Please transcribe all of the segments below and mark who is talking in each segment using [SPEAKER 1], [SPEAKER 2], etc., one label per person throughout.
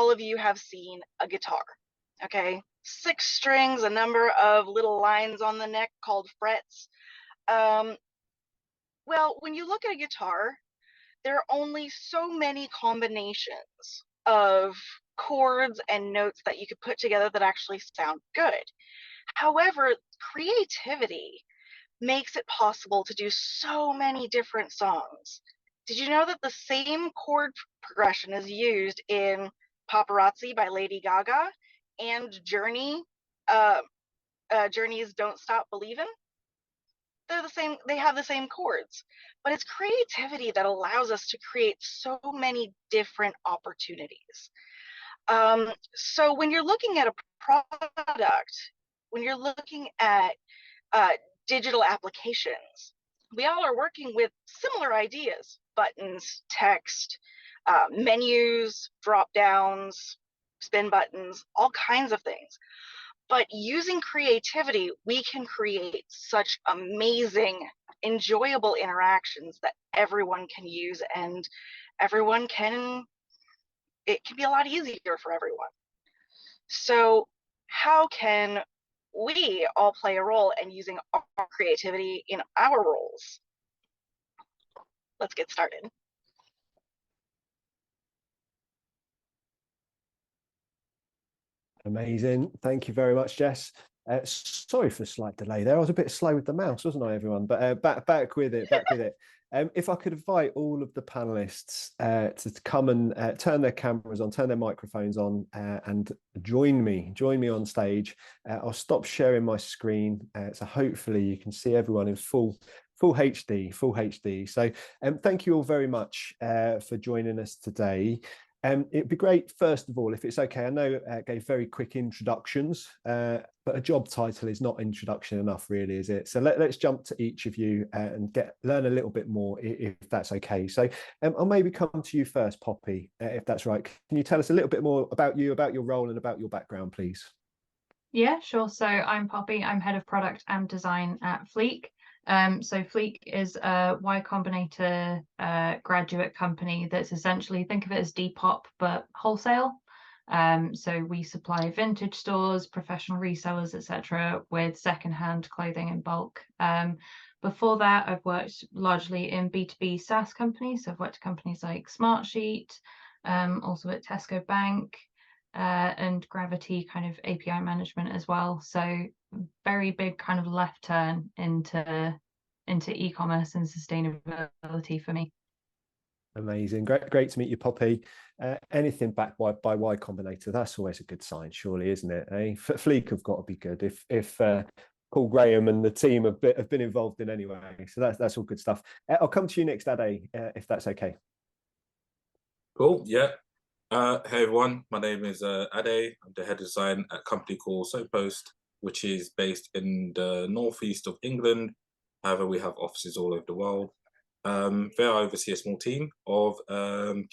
[SPEAKER 1] all of you have seen a guitar, okay? 6 strings, a number of little lines on the neck called frets. Well, when you look at a guitar, there are only so many combinations of chords and notes that you could put together that actually sound good. However, creativity makes it possible to do so many different songs. Did you know that the same chord progression is used in Paparazzi by Lady Gaga and Journey's Don't Stop Believin'? They're the same, they have the same chords, but it's creativity that allows us to create so many different opportunities. So when you're looking at a product, when you're looking at digital applications, we all are working with similar ideas: buttons, text, menus, drop downs, spin buttons, all kinds of things. But using creativity, we can create such amazing, enjoyable interactions that everyone can use, and it can be a lot easier for everyone. So how can we all play a role in using our creativity in our roles? Let's get started.
[SPEAKER 2] Amazing. Thank you very much, Jess. Sorry for the slight delay there. I was a bit slow with the mouse, wasn't I, everyone? But back with it. If I could invite all of the panelists to come and turn their cameras on, turn their microphones on, and join me on stage. I'll stop sharing my screen, so hopefully you can see everyone in full HD. So thank you all very much for joining us today. It'd be great, first of all, if it's okay. I know I gave very quick introductions, but a job title is not introduction enough, really, is it? So let's jump to each of you and learn a little bit more, if that's okay. So I'll maybe come to you first, Poppy, if that's right. Can you tell us a little bit more about you, about your role, and about your background, please?
[SPEAKER 3] Yeah, sure. So I'm Poppy. I'm head of product and design at Fleek. So Fleek is a Y Combinator graduate company that's essentially, think of it as Depop but wholesale. So we supply vintage stores, professional resellers, etc., with secondhand clothing in bulk. Before that, I've worked largely in B2B SaaS companies. So I've worked at companies like Smartsheet, also at Tesco Bank, and Gravity kind of API management as well. So very big kind of left turn into e-commerce and sustainability for me.
[SPEAKER 2] Amazing. Great to meet you, Poppy. Anything backed by Y Combinator, that's always a good sign, surely, isn't it? Fleek have got to be good if Paul Graham and the team have been involved in anyway. So that's all good stuff. I'll come to you next, Ade, if that's okay.
[SPEAKER 4] Cool. Yeah. Hey everyone, my name is Ade. I'm the head of design at a company called SoPost, which is based in the northeast of England. However, we have offices all over the world. There I oversee a small team of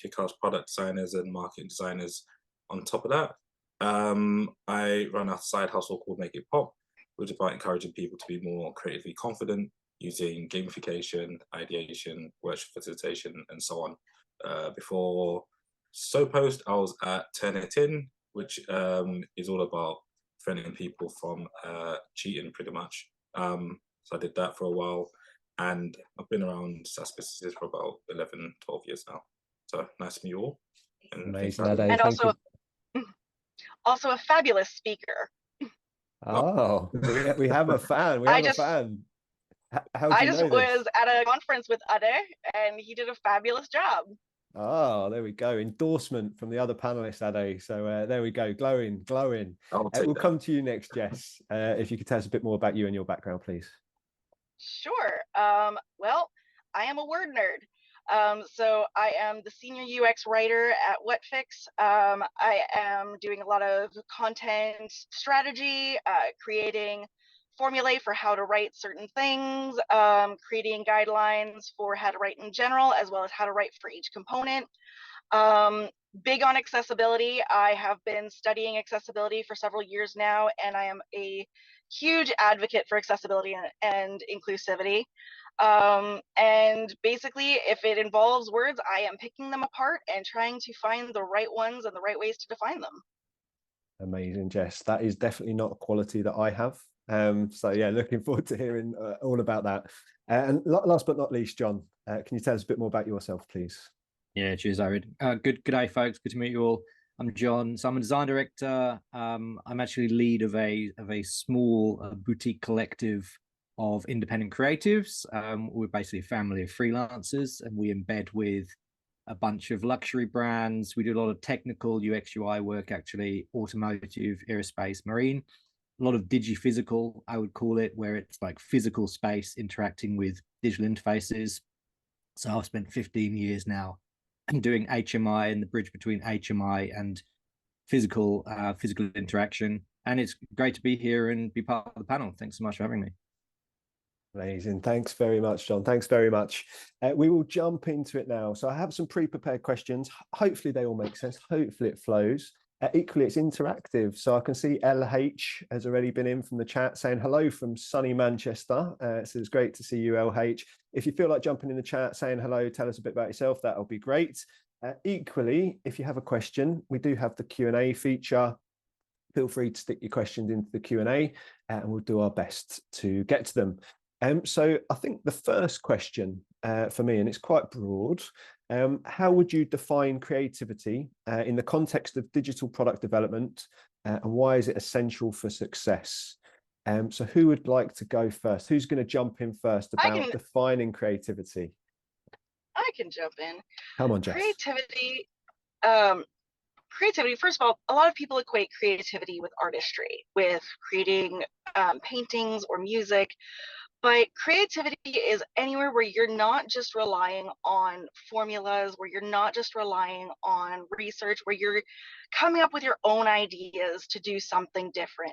[SPEAKER 4] kick-ass product designers and marketing designers. On top of that, I run a side hustle called Make It Pop, which is about encouraging people to be more creatively confident using gamification, ideation, workshop facilitation, and so on. Before SoPost, I was at Turn It In, which is all about preventing people from cheating, pretty much. So I did that for a while, and I've been around SaaS businesses for about 11, 12 years now. So nice to meet you all.
[SPEAKER 2] Amazing,
[SPEAKER 1] Ade. And also a fabulous speaker.
[SPEAKER 2] Oh, we have a fan. We have a fan.
[SPEAKER 1] I just was at a conference with Ade, and he did a fabulous job.
[SPEAKER 2] Oh, there we go. Endorsement from the other panelists, Ade. So there we go. Glowing. We'll come to you next, Jess. If you could tell us a bit more about you and your background, please.
[SPEAKER 1] Sure. Well, I am a word nerd. So I am the senior UX writer at Wetfix. I am doing a lot of content strategy, creating formulae for how to write certain things, creating guidelines for how to write in general, as well as how to write for each component. Big on accessibility. I have been studying accessibility for several years now, and I am a huge advocate for accessibility and inclusivity. And basically, if it involves words, I am picking them apart and trying to find the right ones and the right ways to define them.
[SPEAKER 2] Amazing, Jess. That is definitely not a quality that I have. So yeah, looking forward to hearing all about that. And last but not least, John, can you tell us a bit more about yourself, please?
[SPEAKER 5] Yeah, cheers, Arid. Good day, folks. Good to meet you all. I'm John. So I'm a design director. I'm actually lead of a small boutique collective of independent creatives. We're basically a family of freelancers, and we embed with a bunch of luxury brands. We do a lot of technical UX UI work, actually, automotive, aerospace, marine. A lot of digi-physical, I would call it, where it's like physical space interacting with digital interfaces. So I've spent 15 years now doing HMI and the bridge between HMI and physical interaction. And it's great to be here and be part of the panel. Thanks so much for having me.
[SPEAKER 2] Amazing. Thanks very much, John. Thanks very much. We will jump into it now. So I have some pre-prepared questions. Hopefully they all make sense. Hopefully it flows. Equally, it's interactive. So I can see LH has already been in from the chat saying hello from sunny Manchester. So it's great to see you, LH. If you feel like jumping in the chat, saying hello, tell us a bit about yourself, that'll be great. Equally, if you have a question, we do have the Q&A feature. Feel free to stick your questions into the Q&A and we'll do our best to get to them. So I think the first question for me, and it's quite broad, how would you define creativity in the context of digital product development, and why is it essential for success? So who would like to go first? Who's going to jump in first about defining creativity?
[SPEAKER 1] I can jump in.
[SPEAKER 2] Come on, Jess.
[SPEAKER 1] Creativity, first of all, a lot of people equate creativity with artistry, with creating paintings or music. But creativity is anywhere where you're not just relying on formulas, where you're not just relying on research, where you're coming up with your own ideas to do something different.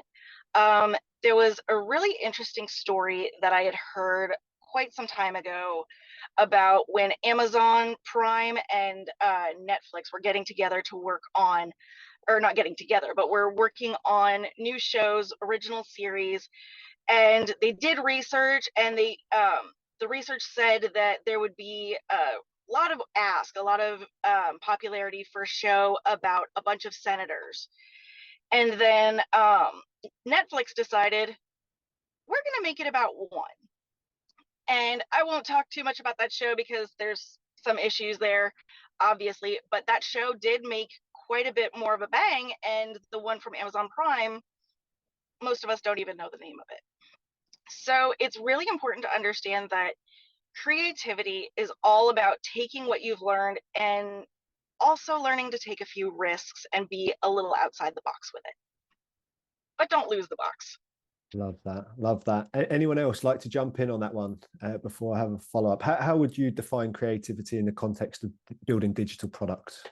[SPEAKER 1] There was a really interesting story that I had heard quite some time ago about when Amazon Prime and Netflix were getting together to work on, or not getting together, but we're working on new shows, original series. And they did research, and the research said that there would be a lot of popularity for a show about a bunch of senators. And then Netflix decided, we're going to make it about one. And I won't talk too much about that show because there's some issues there, obviously, but that show did make quite a bit more of a bang. And the one from Amazon Prime, most of us don't even know the name of it. So it's really important to understand that creativity is all about taking what you've learned and also learning to take a few risks and be a little outside the box with it. But don't lose the box.
[SPEAKER 2] Love that. Love that. Anyone else like to jump in on that one before I have a follow-up? How would you define creativity in the context of building digital products?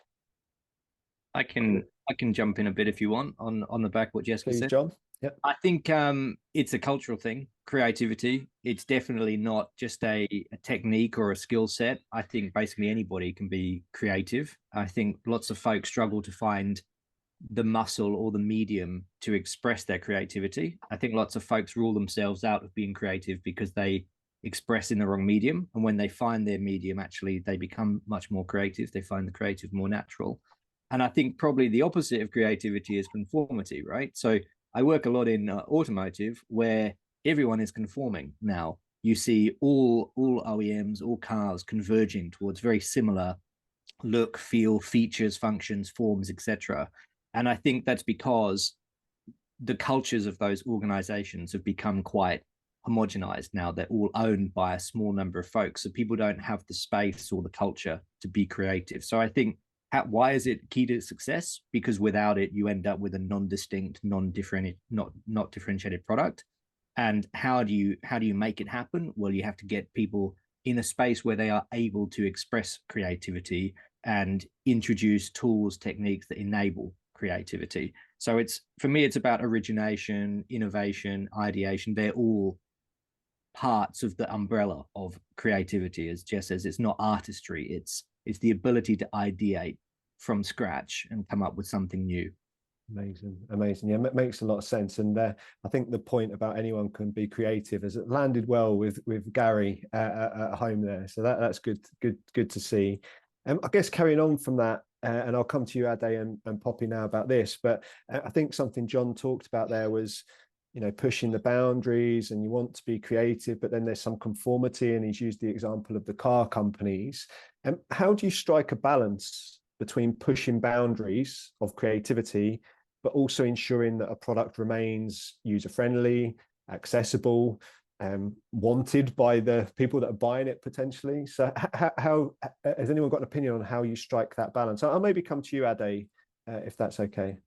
[SPEAKER 5] I can jump in a bit if you want on the back of what Jessica said.
[SPEAKER 2] John. Yep.
[SPEAKER 5] I think it's a cultural thing, creativity. It's definitely not just a technique or a skill set. I think basically anybody can be creative. I think lots of folks struggle to find the muscle or the medium to express their creativity. I think lots of folks rule themselves out of being creative because they express in the wrong medium. And when they find their medium, actually, they become much more creative. They find the creative more natural. And I think probably the opposite of creativity is conformity, right? So I work a lot in automotive where everyone is conforming now. You see all OEMs, all cars converging towards very similar look, feel, features, functions, forms, etc. And I think that's because the cultures of those organizations have become quite homogenized now. They're all owned by a small number of folks. So people don't have the space or the culture to be creative. So I think why is it key to success? Because without it, you end up with a non-distinct, not differentiated product. And how do you make it happen? Well, you have to get people in a space where they are able to express creativity and introduce tools, techniques that enable creativity. So for me, it's about origination, innovation, ideation. They're all parts of the umbrella of creativity. As Jess says, it's not artistry. It's the ability to ideate from scratch and come up with something new.
[SPEAKER 2] Amazing, amazing. Yeah, makes a lot of sense. And I think the point about anyone can be creative has landed well with Gary at home there. So that's good to see. I guess carrying on from that, and I'll come to you, Ade and Poppy, now about this. But I think something John talked about there was, pushing the boundaries, and you want to be creative, but then there's some conformity. And he's used the example of the car companies. And how do you strike a balance between pushing boundaries of creativity, but also ensuring that a product remains user-friendly, accessible, wanted by the people that are buying it potentially? So how has anyone got an opinion on how you strike that balance? I'll maybe come to you, Ade, if that's okay.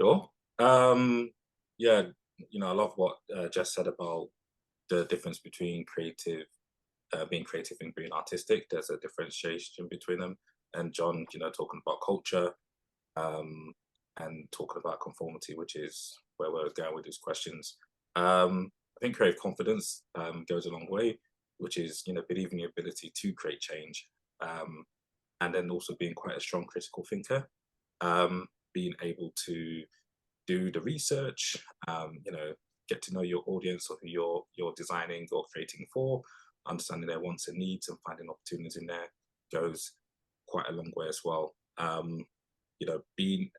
[SPEAKER 4] Sure. Yeah, I love what Jess said about the difference between being creative and being artistic. There's a differentiation between them. And John, talking about culture, and talking about conformity, which is where we're going with these questions. I think creative confidence goes a long way, which is, believing your ability to create change, and then also being quite a strong critical thinker, being able to do the research, get to know your audience or who you're designing or creating for, understanding their wants and needs and finding opportunities in there goes quite a long way as well. Being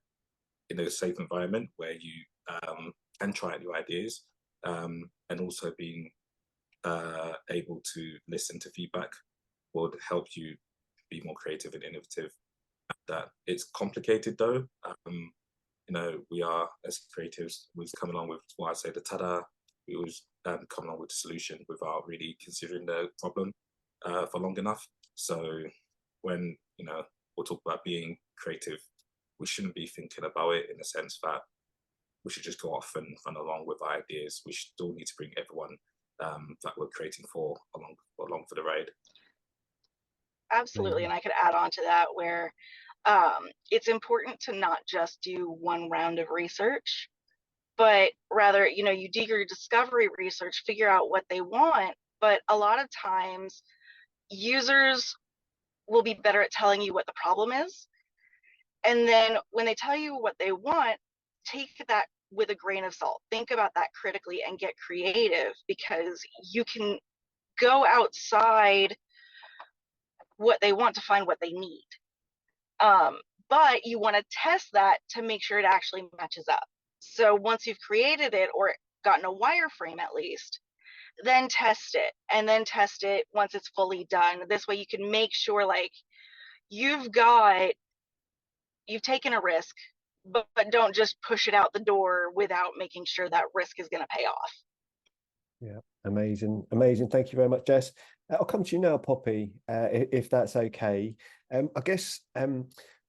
[SPEAKER 4] in a safe environment where you can try new ideas, and also being able to listen to feedback would help you be more creative and innovative. That it's complicated though. We are, as creatives, we've come along with what I say the tada. We always come along with the solution without really considering the problem for long enough. So when we'll talk about being creative, we shouldn't be thinking about it in the sense that we should just go off and run along with our ideas. We still need to bring everyone that we're creating for along for the ride.
[SPEAKER 1] Absolutely. And I could add on to that where it's important to not just do one round of research, but rather, you do your discovery research, figure out what they want. But a lot of times users will be better at telling you what the problem is. And then when they tell you what they want, take that with a grain of salt. Think about that critically and get creative, because you can go outside what they want to find what they need. But you want to test that to make sure it actually matches up. So once you've created it or gotten a wireframe at least, then test it, and then test it once it's fully done. This way you can make sure you've taken a risk, but don't just push it out the door without making sure that risk is going to pay off.
[SPEAKER 2] Yeah, amazing. Thank you very much, Jess. I'll come to you now, Poppy, if that's okay. I guess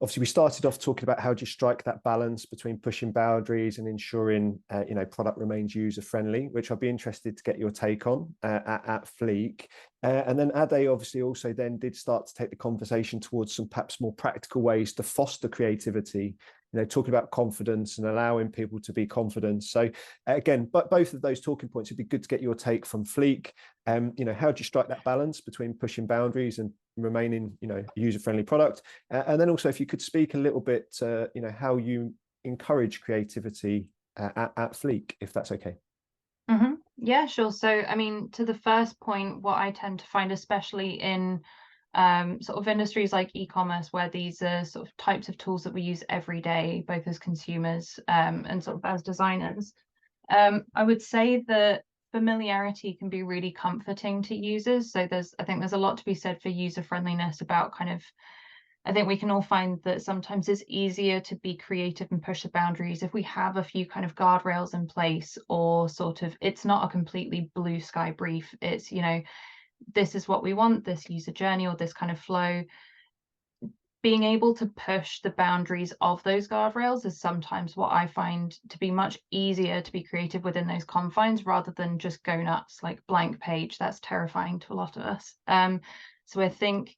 [SPEAKER 2] obviously we started off talking about how do you strike that balance between pushing boundaries and ensuring product remains user friendly, which I'd be interested to get your take on at Fleek. And then Ade obviously also then did start to take the conversation towards some perhaps more practical ways to foster creativity, talking about confidence and allowing people to be confident. So again, but both of those talking points, it'd be good to get your take from Fleek. How do you strike that balance between pushing boundaries and remaining, a user-friendly product? And then also if you could speak a little bit, how you encourage creativity at Fleek, if that's okay.
[SPEAKER 3] Mm-hmm. Yeah, sure. So, I mean, to the first point, what I tend to find, especially in sort of industries like e-commerce, where these are sort of types of tools that we use every day, both as consumers and sort of as designers, I would say that familiarity can be really comforting to users. So I think there's a lot to be said for user friendliness about I think we can all find that sometimes it's easier to be creative and push the boundaries if we have a few kind of guardrails in place, or sort of it's not a completely blue sky brief. It's, this is what we want, this user journey or this kind of flow. Being able to push the boundaries of those guardrails is sometimes what I find to be much easier to be creative within those confines, rather than just go nuts, like blank page. That's terrifying to a lot of us. So I think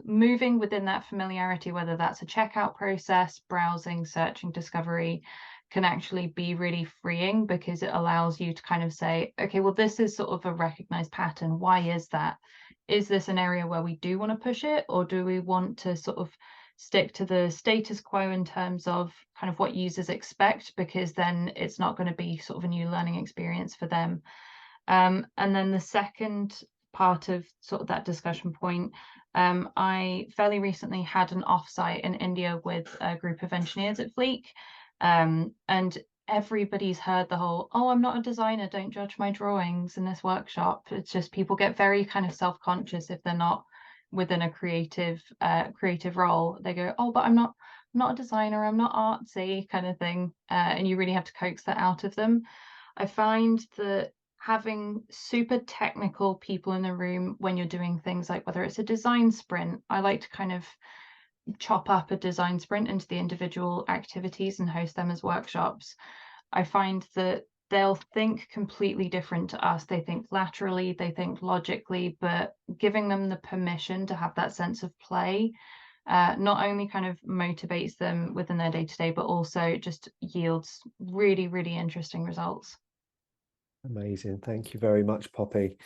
[SPEAKER 3] moving within that familiarity, whether that's a checkout process, browsing, searching, discovery, can actually be really freeing, because it allows you to kind of say, okay, well, this is sort of a recognized pattern. Why is that? Is this an area where we do want to push it, or do we want to sort of stick to the status quo in terms of kind of what users expect, because then it's not going to be sort of a new learning experience for them. And then the second part of sort of that discussion point, I fairly recently had an offsite in India with a group of engineers at Fleek, and everybody's heard the whole, oh, I'm not a designer, don't judge my drawings in this workshop. It's just people get very kind of self-conscious if they're not within a creative role. They go, oh, but I'm not a designer, I'm not artsy, kind of thing. And you really have to coax that out of them. I find that having super technical people in the room when you're doing things like whether it's a design sprint, I like to kind of chop up a design sprint into the individual activities and host them as workshops. I find that they'll think completely different to us. They think laterally, they think logically, but giving them the permission to have that sense of play not only kind of motivates them within their day-to-day, but also just yields really, really interesting results.
[SPEAKER 2] Amazing. Thank you very much, Poppy.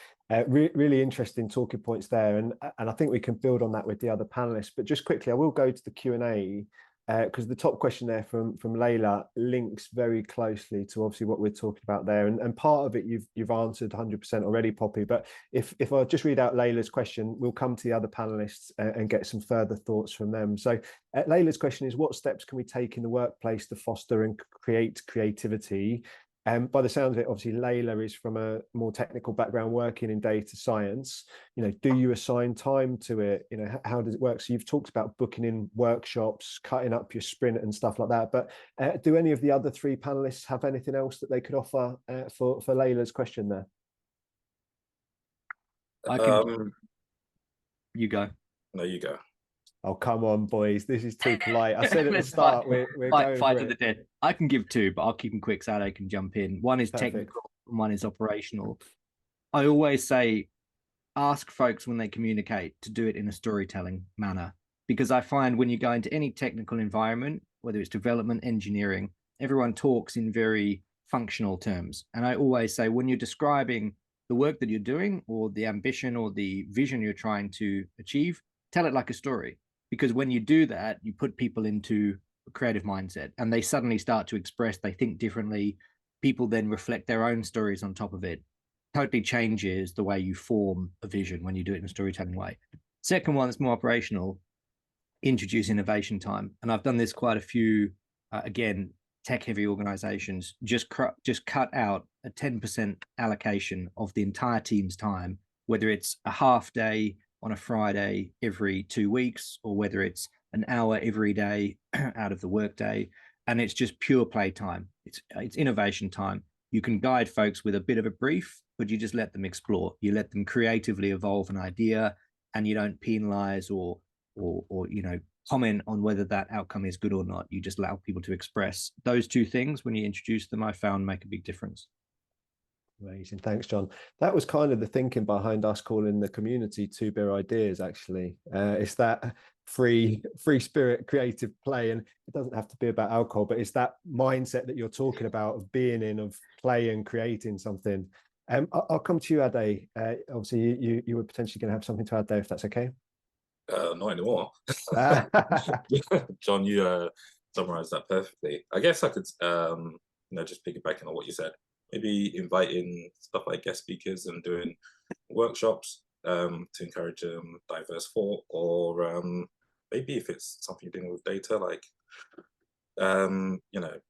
[SPEAKER 2] Really interesting talking points there. And I think we can build on that with the other panelists. But just quickly, I will go to the Q&A because the top question there from Layla links very closely to obviously what we're talking about there. And part of it you've answered 100% already, Poppy. But if I just read out Layla's question, we'll come to the other panelists and get some further thoughts from them. So Layla's question is, what steps can we take in the workplace to foster and create creativity? By the sounds of it, obviously Layla is from a more technical background working in data science. Do you assign time to it? How does it work? So you've talked about booking in workshops, cutting up your sprint and stuff like that. But do any of the other three panelists have anything else that they could offer for Layla's question there?
[SPEAKER 5] I can. You go.
[SPEAKER 4] No, you go.
[SPEAKER 2] Oh, come on, boys. This is too polite. I said at the start, we're going
[SPEAKER 5] fight
[SPEAKER 2] for
[SPEAKER 5] to
[SPEAKER 2] it.
[SPEAKER 5] the death. I can give two, but I'll keep them quick so they can jump in. One is
[SPEAKER 2] Perfect.
[SPEAKER 5] technical and one is operational. I always say, ask folks when they communicate to do it in a storytelling manner, because I find when you go into any technical environment, whether it's development, engineering, everyone talks in very functional terms. And I always say, when you're describing the work that you're doing or the ambition or the vision you're trying to achieve, tell it like a story. Because when you do that, you put people into a creative mindset and they suddenly start to express, they think differently. People then reflect their own stories on top of it. Totally changes the way you form a vision when you do it in a storytelling way. Second one is more operational, introduce innovation time. And I've done this quite a few, again, tech-heavy organizations, just cut out a 10% allocation of the entire team's time, whether it's a half day on a Friday every 2 weeks, or whether it's an hour every day out of the workday, and it's just pure play time. It's innovation time. You can guide folks with a bit of a brief, but you just let them explore. You let them creatively evolve an idea, and you don't penalize or comment on whether that outcome is good or not. You just allow people to express. Those two things, when you introduce them, I found make a big difference.
[SPEAKER 2] Amazing. Thanks, John. That was kind of the thinking behind us calling the community Two Beer Ideas, actually. It's that free spirit creative play, and it doesn't have to be about alcohol, but it's that mindset that you're talking about of being in, of play and creating something. I'll come to you, Ade. Obviously, you were potentially going to have something to add there, if that's okay.
[SPEAKER 4] Not anymore. John, you summarized that perfectly. I guess I could, just piggybacking on what you said. Maybe inviting stuff like guest speakers and doing workshops to encourage diverse thought, or maybe if it's something you're doing with data, like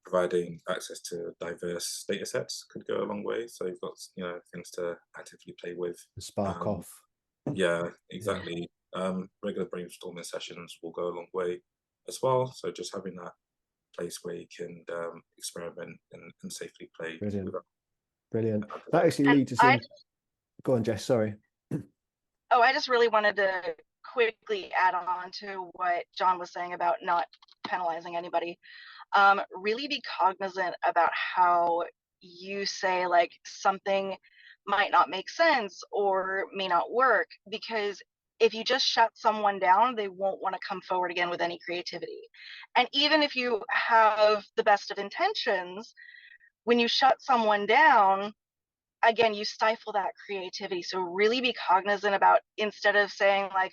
[SPEAKER 4] providing access to diverse data sets could go a long way. So you've got things to actively play with.
[SPEAKER 2] Spark off.
[SPEAKER 4] Yeah, exactly. Regular brainstorming sessions will go a long way as well. So just having that place where you can experiment and safely play.
[SPEAKER 2] Brilliant. That actually leads us in. Go on, Jess, sorry.
[SPEAKER 1] I just really wanted to quickly add on to what John was saying about not penalizing anybody. Really be cognizant about how you say like something might not make sense or may not work, because if you just shut someone down, they won't want to come forward again with any creativity. And even if you have the best of intentions, when you shut someone down, again, you stifle that creativity. So really be cognizant about, instead of saying like,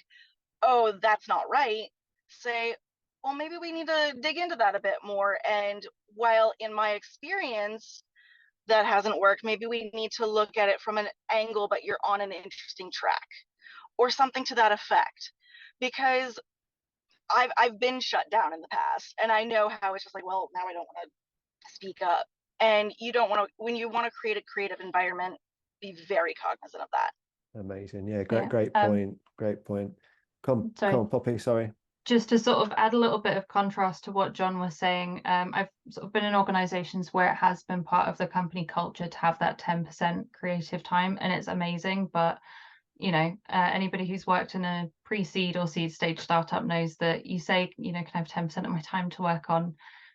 [SPEAKER 1] oh, that's not right, say, well, maybe we need to dig into that a bit more. And while in my experience, that hasn't worked, maybe we need to look at it from an angle, but you're on an interesting track or something to that effect. Because I've been shut down in the past, and I know how it's just like, well, now I don't want to speak up. And you don't want to, when you want to create a creative environment, be very cognizant of that.
[SPEAKER 2] Amazing. Yeah,
[SPEAKER 3] Yeah.
[SPEAKER 2] great point. Great point. Come on, Poppy, sorry.
[SPEAKER 3] Just to sort of add a little bit of contrast to what John was saying, I've sort of been in organizations where it has been part of the company culture to have that 10% creative time, and it's amazing. But you know, anybody who's worked in a pre-seed or seed stage startup knows that you say, you know, can I have 10% of my time to work on,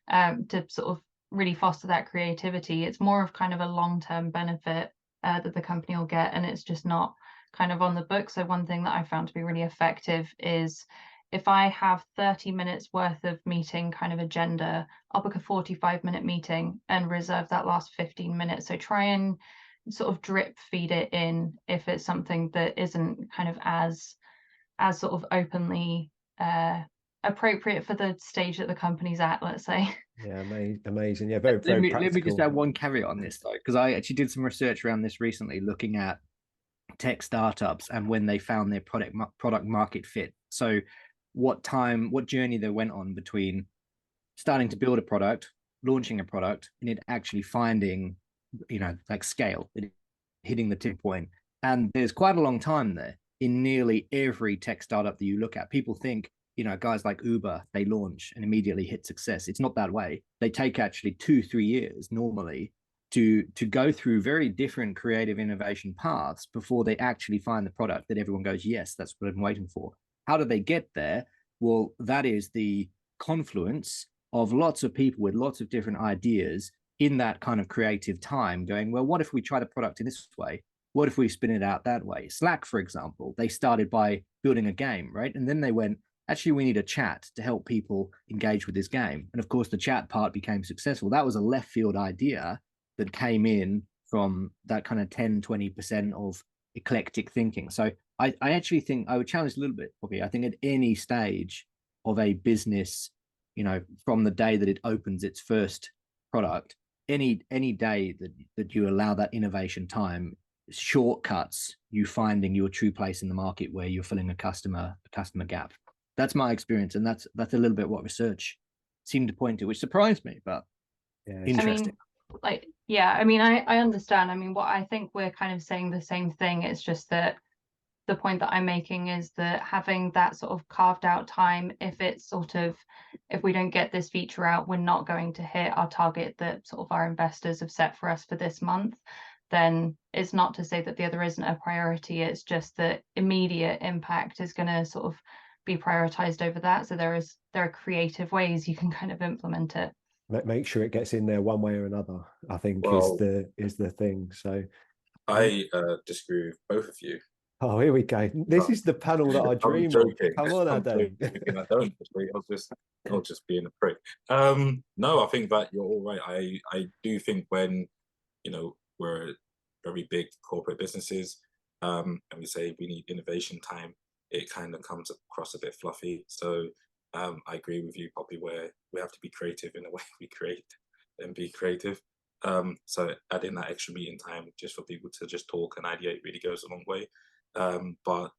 [SPEAKER 3] to sort of really foster that creativity. It's more of kind of a long-term benefit that the company will get, and it's just not kind of on the book. So one thing that I found to be really effective is if I have 30 minutes worth of meeting kind of agenda, I'll book a 45-minute meeting and reserve that last 15 minutes. So try and sort of drip feed it in if it's something that isn't kind of as sort of openly appropriate for the stage that the company's at, let's say.
[SPEAKER 2] Yeah, amazing. Yeah, very practical.
[SPEAKER 5] Let me just add one caveat on this though, because I actually did some research around this recently, looking at tech startups and when they found their product market fit. So what journey they went on between starting to build a product, launching a product, and it actually finding, you know, like scale, hitting the tip point. And there's quite a long time there in nearly every tech startup that you look at. People think, you know, guys like Uber, they launch and immediately hit success. It's not that way. They take actually 2-3 years normally to go through very different creative innovation paths before they actually find the product that everyone goes, yes, that's what I'm waiting for. How do they get there? Well, that is the confluence of lots of people with lots of different ideas in that kind of creative time going, well, what if we try the product in this way? What if we spin it out that way? Slack, for example, they started by building a game, right? And then they went, actually, we need a chat to help people engage with this game. And of course, the chat part became successful. That was a left field idea that came in from that kind of 10-20% of eclectic thinking. So I actually think I would challenge a little bit, Poppy. I think at any stage of a business, you know, from the day that it opens its first product, any day that you allow that innovation time, shortcuts you finding your true place in the market where you're filling a customer gap. That's my experience, and that's a little bit what research seemed to point to, which surprised me, but yeah, interesting.
[SPEAKER 3] I mean, I understand. I mean, what I think we're kind of saying the same thing. It's just that the point that I'm making is that having that sort of carved out time, if we don't get this feature out, we're not going to hit our target that sort of our investors have set for us for this month, then it's not to say that the other isn't a priority. It's just that immediate impact is going to sort of be prioritized over that. So there are creative ways you can kind of implement it.
[SPEAKER 2] Make sure it gets in there one way or another, I think, is the thing. So
[SPEAKER 4] I disagree with both of you.
[SPEAKER 2] Oh, here we go. This is the panel that I dream of. Come on, Ade.
[SPEAKER 4] I don't. I was just being a prick. No, I think that you're all right. I do think when, you know, we're very big corporate businesses, and we say we need innovation time, it kind of comes across a bit fluffy. So I agree with you, Poppy, where we have to be creative in the way we create and be creative. So adding that extra meeting time just for people to just talk and ideate really goes a long way. But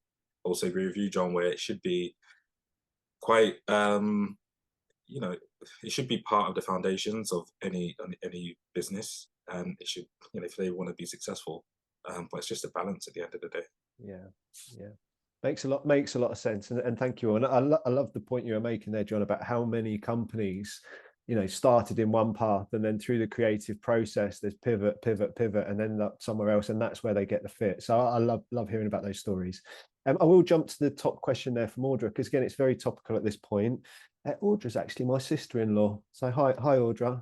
[SPEAKER 4] also agree with you, John, where it should be quite, you know, it should be part of the foundations of any business, and it should, you know, if they want to be successful. But it's just a balance at the end of the day.
[SPEAKER 2] Yeah. Makes a lot of sense, and thank you. And I love the point you were making there, John, about how many companies, you know, started in one path and then through the creative process there's pivot and end up somewhere else, and that's where they get the fit. So I love hearing about those stories. I will jump to the top question there from Audra, because again it's very topical at this point. Audra's actually my sister-in-law, so hi Audra.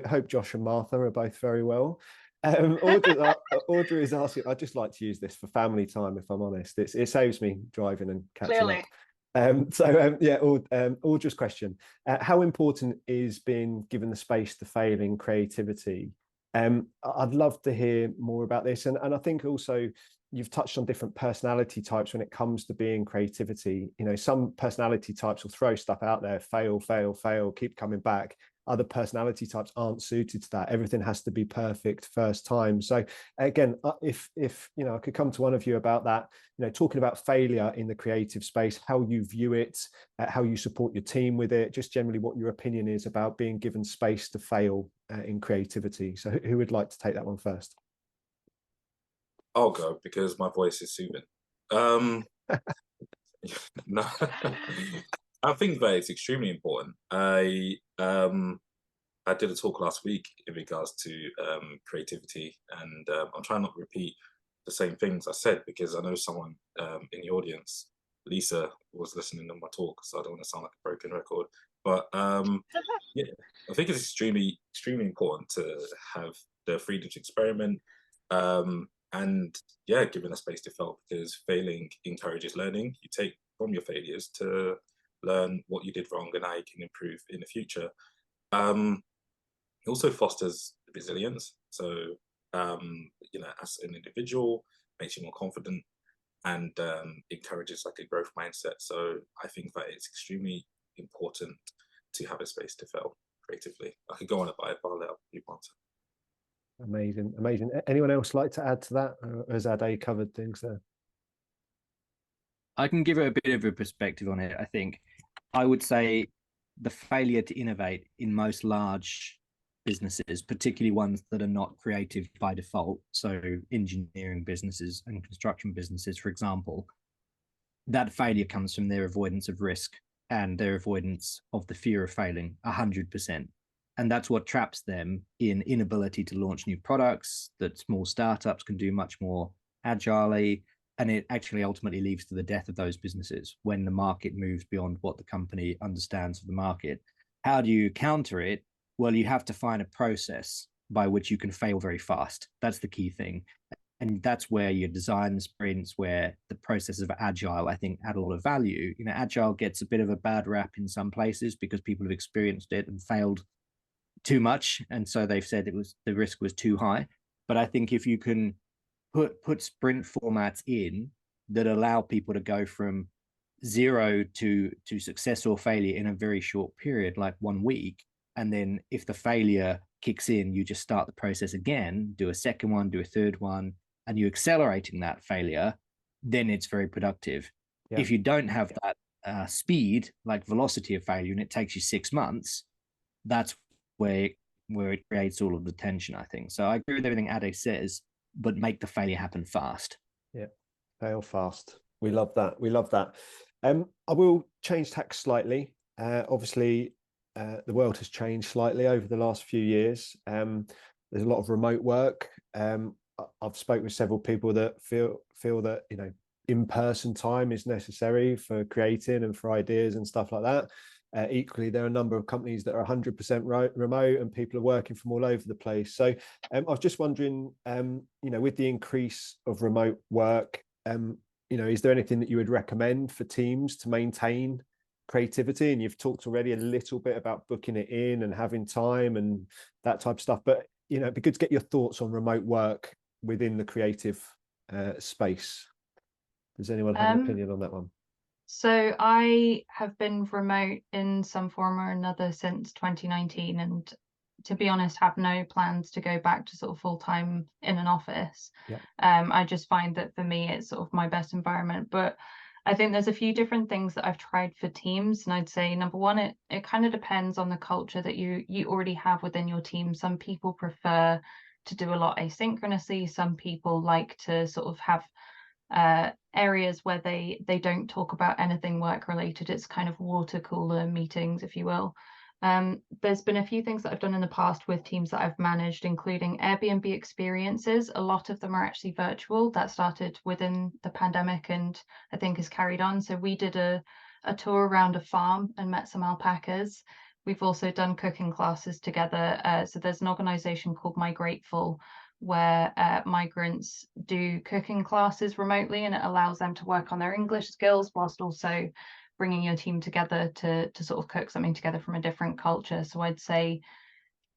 [SPEAKER 2] Hope Josh and Martha are both very well. Audra is asking, I'd just like to use this for family time, if I'm honest. It saves me driving and catching up. Audra's question, how important is being given the space to fail in creativity I'd love to hear more about this. And I think also you've touched on different personality types when it comes to being creativity. You know, some personality types will throw stuff out there, fail, fail, fail, keep coming back. Other personality types aren't suited to that. Everything has to be perfect first time. So again, if you know, I could come to one of you about that, you know, talking about failure in the creative space, how you view it, how you support your team with it, just generally what your opinion is about being given space to fail in creativity. So who would like to take that one first?
[SPEAKER 4] I'll go because my voice is soothing. No, I think that it's extremely important. I did a talk last week in regards to creativity, and I'm trying not to repeat the same things I said because I know someone in the audience, Lisa, was listening to my talk, so I don't want to sound like a broken record. But yeah, I think it's extremely important to have the freedom to experiment, and yeah, giving a space to fail, because failing encourages learning. You take from your failures to learn what you did wrong and how you can improve in the future. It also fosters resilience. So, you know, as an individual, makes you more confident, and encourages like a growth mindset. So I think that it's extremely important to have a space to fail creatively. I could go on about it, but I'll let you answer.
[SPEAKER 2] Amazing, amazing. Anyone else like to add to that? Or has Ade covered things there?
[SPEAKER 5] I can give it a bit of a perspective on it. I think I would say the failure to innovate in most large businesses, particularly ones that are not creative by default, so engineering businesses and construction businesses, for example, that failure comes from their avoidance of risk and their avoidance of the fear of failing 100%. And that's what traps them in inability to launch new products that small startups can do much more agilely. And it actually ultimately leads to the death of those businesses when the market moves beyond what the company understands of the market. How do you counter it? Well, you have to find a process by which you can fail very fast. That's the key thing. And that's where your design sprints, where the process of agile, I think, add a lot of value. You know, agile gets a bit of a bad rap in some places because people have experienced it and failed too much, and so they've said the risk was too high. But I think if you can put sprint formats in that allow people to go from zero to success or failure in a very short period, like 1 week, and then if the failure kicks in, you just start the process again, do a second one, do a third one, and you're accelerating that failure, then it's very productive. Yeah. If you don't have that speed, like velocity of failure, and it takes you 6 months, that's where it creates all of the tension, I think. So I agree with everything Ade says, but make the failure happen fast.
[SPEAKER 2] Yeah, fail fast. We love that. We love that. I will change tack slightly. Obviously, the world has changed slightly over the last few years. There's a lot of remote work. I've spoken with several people that feel that, you know, in-person time is necessary for creating and for ideas and stuff like that. Equally, there are a number of companies that are 100% remote, and people are working from all over the place. So I was just wondering, you know, with the increase of remote work, you know, is there anything that you would recommend for teams to maintain creativity? And you've talked already a little bit about booking it in and having time and that type of stuff. But, you know, it'd be good to get your thoughts on remote work within the creative space. Does anyone have an opinion on that one?
[SPEAKER 3] So I have been remote in some form or another since 2019, and to be honest, have no plans to go back to sort of full-time in an office.
[SPEAKER 2] Yeah.
[SPEAKER 3] I just find that for me, it's sort of my best environment. But I think there's a few different things that I've tried for teams, and I'd say number one, it kind of depends on the culture that you already have within your team. Some people prefer to do a lot asynchronously. Some people like to sort of have areas where they don't talk about anything work related. It's kind of water cooler meetings, if you will. There's been a few things that I've done in the past with teams that I've managed, including Airbnb experiences. A lot of them are actually virtual. That started within the pandemic and I think has carried on. So we did a tour around a farm and met some alpacas. We've also done cooking classes together. So there's an organization called My Grateful, where migrants do cooking classes remotely, and it allows them to work on their English skills whilst also bringing your team together to sort of cook something together from a different culture. So I'd say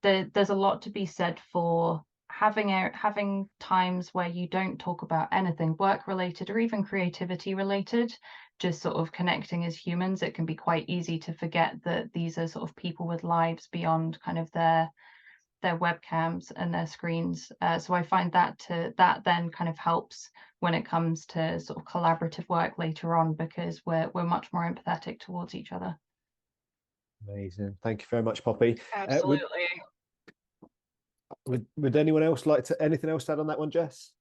[SPEAKER 3] there's a lot to be said for having times where you don't talk about anything work related or even creativity related, just sort of connecting as humans. It can be quite easy to forget that these are sort of people with lives beyond kind of their webcams and their screens. So I find that then kind of helps when it comes to sort of collaborative work later on, because we're much more empathetic towards each other.
[SPEAKER 2] Amazing. Thank you very much, Poppy.
[SPEAKER 1] Absolutely.
[SPEAKER 2] Would anyone else like to anything else to add on that one, Jess?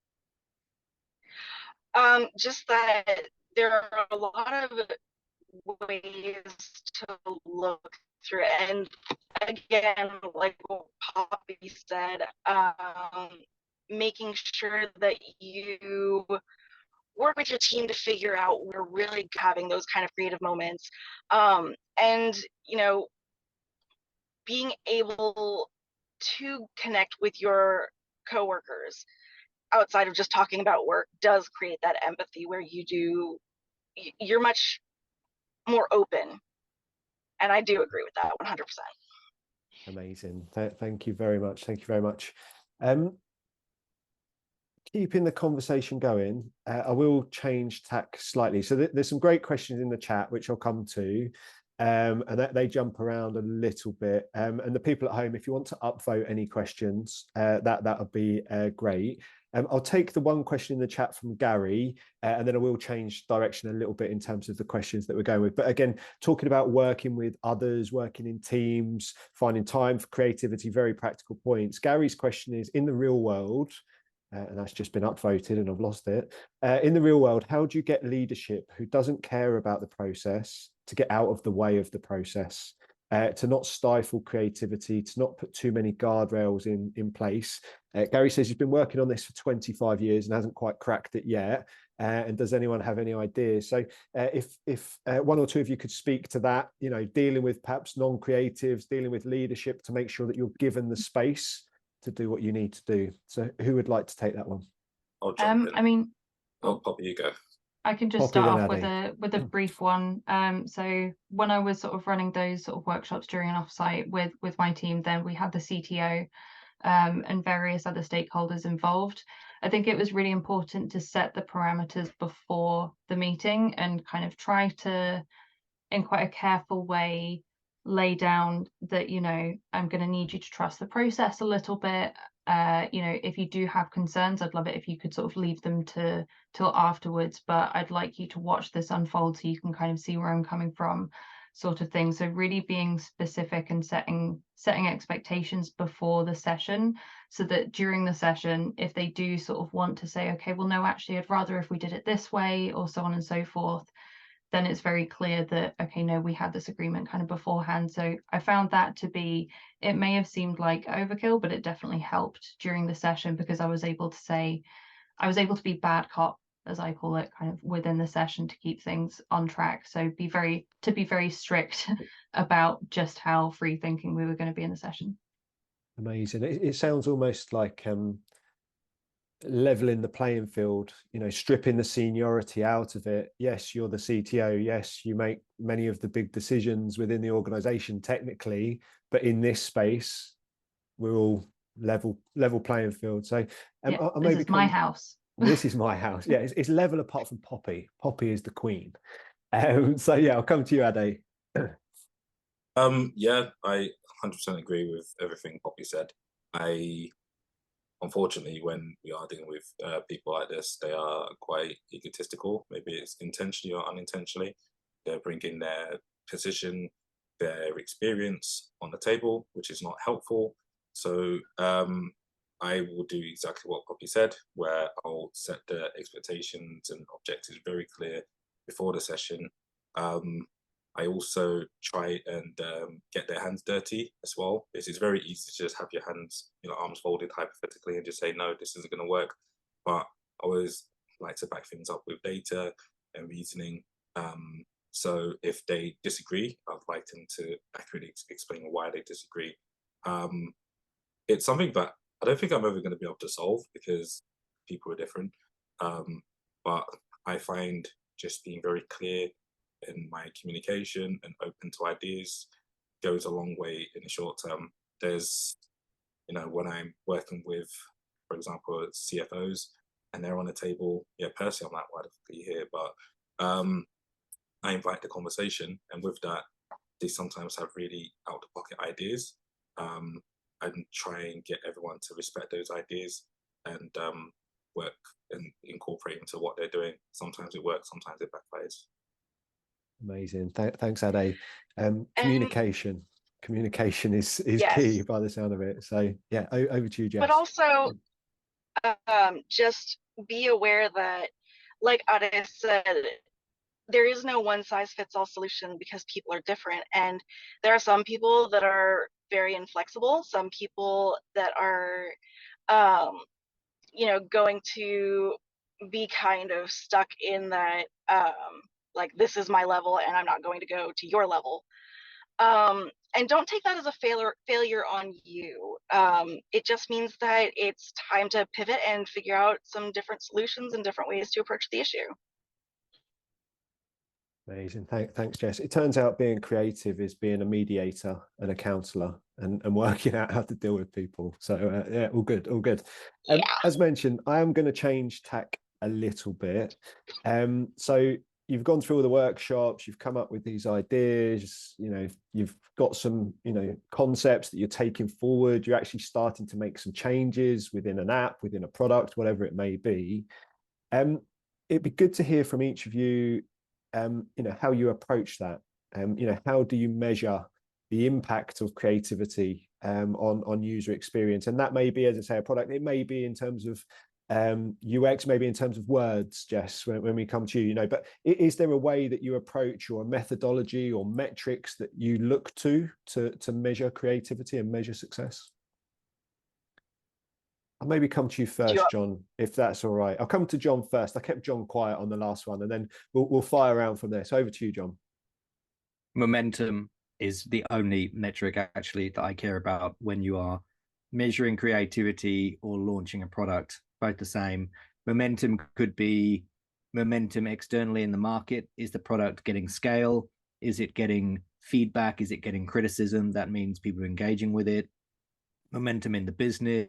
[SPEAKER 1] Just that there are a lot of ways to look through it. And again, like what Poppy said, making sure that you work with your team to figure out where really having those kind of creative moments. And, you know, being able to connect with your coworkers outside of just talking about work does create that empathy where you're much more open. And I do agree with that 100%.
[SPEAKER 2] Amazing. Thank you very much. Thank you very much. Keeping the conversation going, I will change tack slightly. So there's some great questions in the chat, which I'll come to, and they jump around a little bit. And the people at home, if you want to upvote any questions, that would be great. I'll take the one question in the chat from Gary, and then I will change direction a little bit in terms of the questions that we're going with. But again, talking about working with others, working in teams, finding time for creativity, very practical points. Gary's question is, in the real world, and that's just been upvoted and I've lost it. In the real world, how do you get leadership who doesn't care about the process to get out of the way of the process, to not stifle creativity, to not put too many guardrails in place? Gary says he's been working on this for 25 years and hasn't quite cracked it yet. And does anyone have any ideas? So if one or two of you could speak to that, you know, dealing with perhaps non-creatives, dealing with leadership to make sure that you're given the space to do what you need to do. So who would like to take that one?
[SPEAKER 4] I'll jump in.
[SPEAKER 3] I mean,
[SPEAKER 4] Poppy, you go.
[SPEAKER 3] I can just
[SPEAKER 2] Poppy,
[SPEAKER 3] start
[SPEAKER 2] then
[SPEAKER 3] off
[SPEAKER 2] Ade.
[SPEAKER 3] with a brief one. So when I was sort of running those sort of workshops during an offsite with my team, then we had the CTO and various other stakeholders involved. I think it was really important to set the parameters before the meeting and kind of try to, in quite a careful way, lay down that, you know, I'm going to need you to trust the process a little bit. You know, if you do have concerns, I'd love it if you could sort of leave them till afterwards, but I'd like you to watch this unfold so you can kind of see where I'm coming from, sort of thing. So really being specific and setting expectations before the session, so that during the session, if they do sort of want to say, okay, well, no, actually, I'd rather if we did it this way, or so on and so forth, then it's very clear that, okay, no, we had this agreement kind of beforehand. So I found that to be, it may have seemed like overkill, but it definitely helped during the session, because I was able to be bad cop, as I call it, kind of within the session to keep things on track. So be very strict about just how free thinking we were going to be in the session.
[SPEAKER 2] Amazing. It sounds almost like leveling the playing field, you know, stripping the seniority out of it. Yes, you're the CTO. Yes, you make many of the big decisions within the organization technically, but in this space, we're all level playing field. So
[SPEAKER 3] yeah, this is my house.
[SPEAKER 2] This is my house. Yeah, it's level apart from Poppy. Poppy is the queen. So yeah, I'll come to you, Ade.
[SPEAKER 4] Yeah, I 100% agree with everything Poppy said. Unfortunately, when we are dealing with people like this, they are quite egotistical. Maybe it's intentionally or unintentionally. They're bringing their position, their experience on the table, which is not helpful. So I will do exactly what Poppy said, where I'll set the expectations and objectives very clear before the session. I also try and get their hands dirty as well. It's very easy to just have your hands, you know, arms folded hypothetically and just say, no, this isn't going to work. But I always like to back things up with data and reasoning. So if they disagree, I'd like them to accurately explain why they disagree. It's something that I don't think I'm ever going to be able to solve, because people are different. But I find just being very clear in my communication and open to ideas goes a long way in the short term. There's You know, when I'm working with, for example, CFOs, and they're on the table, yeah, personally, I'm like, why the fuck are you here? But I invite the conversation, and with that, they sometimes have really out-of-pocket ideas, and try and get everyone to respect those ideas and work and incorporate into what they're doing. Sometimes it works, sometimes it backfires.
[SPEAKER 2] Amazing. Thanks, Ade. Communication is
[SPEAKER 1] Yes.
[SPEAKER 2] key by the sound of it. So yeah, over to you, Jess.
[SPEAKER 1] But also, just be aware that, like Ade said, there is no one size fits all solution because people are different. And there are some people that are very inflexible, some people that are, going to be kind of stuck in that, like, this is my level and I'm not going to go to your level. And don't take that as a failure on you. It just means that it's time to pivot and figure out some different solutions and different ways to approach the issue.
[SPEAKER 2] Amazing. Thanks, Jess. It turns out being creative is being a mediator and a counselor and working out how to deal with people. So yeah, all good, all good.
[SPEAKER 1] Yeah.
[SPEAKER 2] As mentioned, I am going to change tack a little bit. So you've gone through all the workshops, you've come up with these ideas, you've got some, concepts that you're taking forward. You're actually starting to make some changes within an app, within a product, whatever it may be. It'd be good to hear from each of you, how you approach that. How do you measure the impact of creativity on user experience? And that may be, as I say, a product. It may be in terms of UX, maybe in terms of words, Jess, when we come to you, but is there a way that you approach, or a methodology or metrics that you look to measure creativity and measure success? I'll maybe come to you first, John, if that's all right. I'll come to John first. I kept John quiet on the last one, and then we'll fire around from there. So over to you, John.
[SPEAKER 5] Momentum is the only metric actually that I care about when you are measuring creativity or launching a product. Both the same. Momentum could be momentum externally in the market. Is the product getting scale? Is it getting feedback? Is it getting criticism? That means people are engaging with it. Momentum in the business.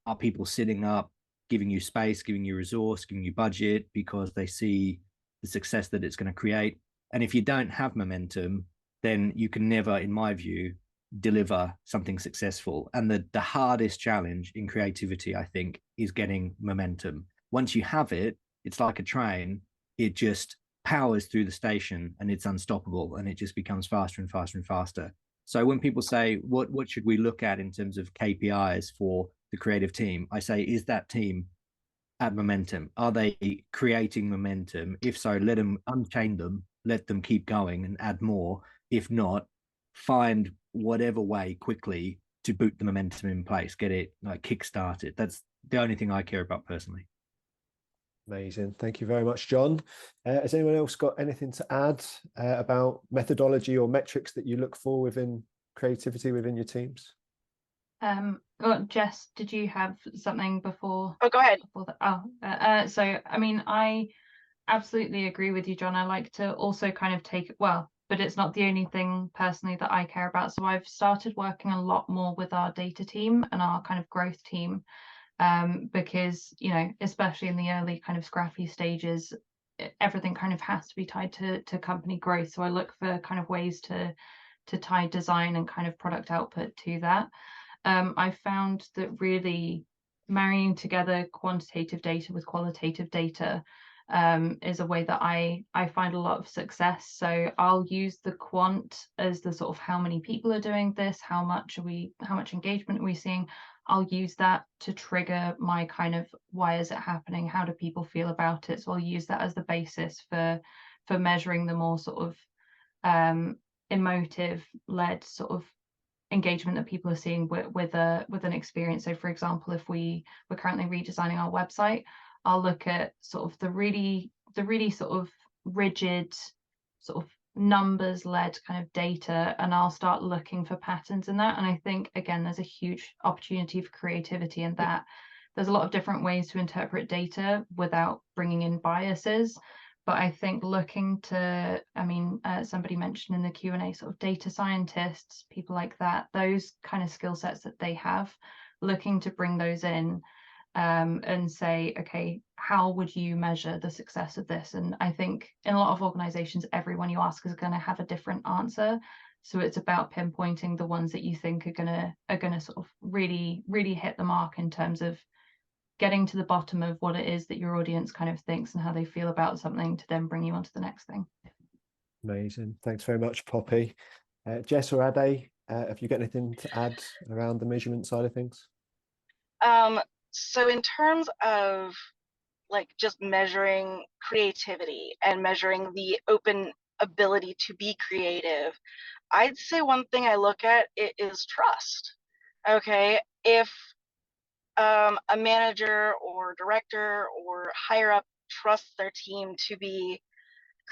[SPEAKER 5] Are people sitting up, giving you space, giving you resource, giving you budget because they see the success that it's going to create? And if you don't have momentum, then you can never, in my view, deliver something successful. And the hardest challenge in creativity, I think, is getting momentum. Once you have it, it's like a train. It just powers through the station and it's unstoppable, and it just becomes faster and faster and faster. So when people say, what should we look at in terms of KPIs for the creative team? I say, is that team at momentum? Are they creating momentum? If so, let them unchain them, let them keep going and add more. If not, find whatever way quickly to boot the momentum in place, get it like kick-started. That's the only thing I care about personally.
[SPEAKER 2] Amazing. Thank you very much, John. Has anyone else got anything to add about methodology or metrics that you look for within creativity within your teams?
[SPEAKER 3] Jess, did you have something before?
[SPEAKER 1] Oh, go ahead.
[SPEAKER 3] So I mean, I absolutely agree with you, John. I like to also kind of take it well, but it's not the only thing personally that I care about. So I've started working a lot more with our data team and our kind of growth team, because, especially in the early kind of scrappy stages, everything kind of has to be tied to company growth. So I look for kind of ways to tie design and kind of product output to that. I found that really marrying together quantitative data with qualitative data is a way that I find a lot of success. So I'll use the quant as the sort of how many people are doing this, how much engagement are we seeing. I'll use that to trigger my kind of why is it happening, how do people feel about it. So I'll use that as the basis for measuring the more sort of emotive led sort of engagement that people are seeing with an experience. So for example, if we're currently redesigning our website, I'll look at sort of the really sort of rigid sort of numbers led kind of data, and I'll start looking for patterns in that. And I think, again, there's a huge opportunity for creativity in that. There's a lot of different ways to interpret data without bringing in biases. But I think looking to, somebody mentioned in the Q&A, sort of data scientists, people like that, those kind of skill sets that they have, looking to bring those in and say, okay, how would you measure the success of this? And I think in a lot of organizations, everyone you ask is going to have a different answer. So it's about pinpointing the ones that you think are gonna sort of really, really hit the mark in terms of getting to the bottom of what it is that your audience kind of thinks and how they feel about something to then bring you on to the next thing.
[SPEAKER 2] Amazing. Thanks very much, Poppy. Jess or Ade, have you got anything to add around the measurement side of things?
[SPEAKER 1] So in terms of like just measuring creativity and measuring the open ability to be creative, I'd say one thing I look at is trust. Okay, if a manager or director or higher up trusts their team to be